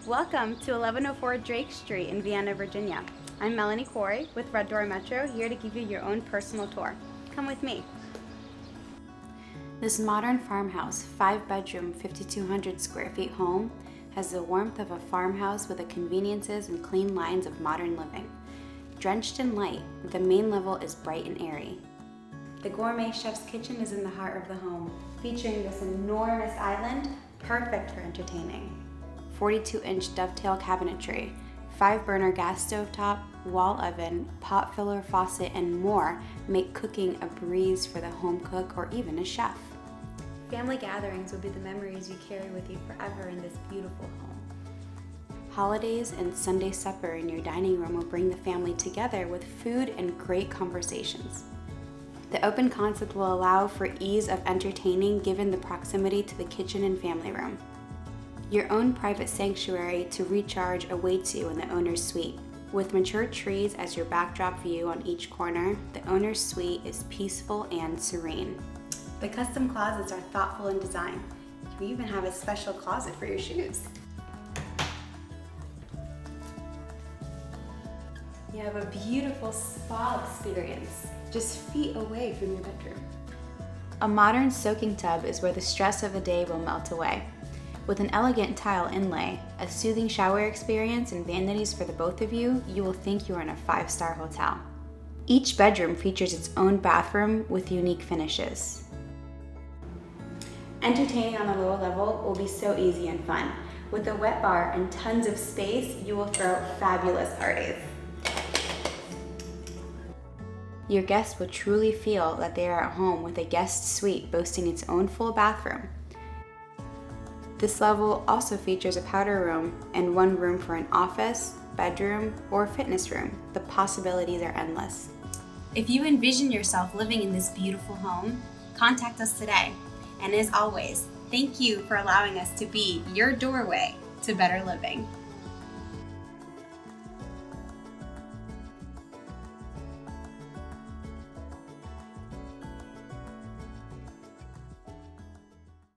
Welcome to 1104 Drake Street in Vienna, Virginia. I'm Melanie Khoury with Red Door Metro, here to give you your own personal tour. Come with me. This modern farmhouse, 5-bedroom, 5,200 square feet home has the warmth of a farmhouse with the conveniences and clean lines of modern living. Drenched in light, the main level is bright and airy. The gourmet chef's kitchen is in the heart of the home, featuring this enormous island, perfect for entertaining. 42-inch dovetailed cabinetry, 5-burner gas stovetop, wall oven, pot filler faucet, and more make cooking a breeze for the home cook or even a chef. Family gatherings will be the memories you carry with you forever in this beautiful home. Holidays and Sunday supper in your dining room will bring the family together with food and great conversations. The open concept will allow for ease of entertaining given the proximity to the kitchen and family room. Your own private sanctuary to recharge awaits you in the owner's suite. With mature trees as your backdrop view on each corner, the owner's suite is peaceful and serene. The custom closets are thoughtful in design. You even have a special closet for your shoes. You have a beautiful spa experience just feet away from your bedroom. A modern soaking tub is where the stress of the day will melt away. With an elegant tile inlay, a soothing shower experience, and vanities for the both of you, you will think you are in a 5-star hotel. Each bedroom features its own bathroom with unique finishes. Entertaining on a lower level will be so easy and fun. With a wet bar and tons of space, you will throw fabulous parties. Your guests will truly feel that they are at home with a guest suite boasting its own full bathroom. This level also features a powder room and one room for an office, bedroom, or fitness room. The possibilities are endless. If you envision yourself living in this beautiful home, contact us today. And as always, thank you for allowing us to be your doorway to better living.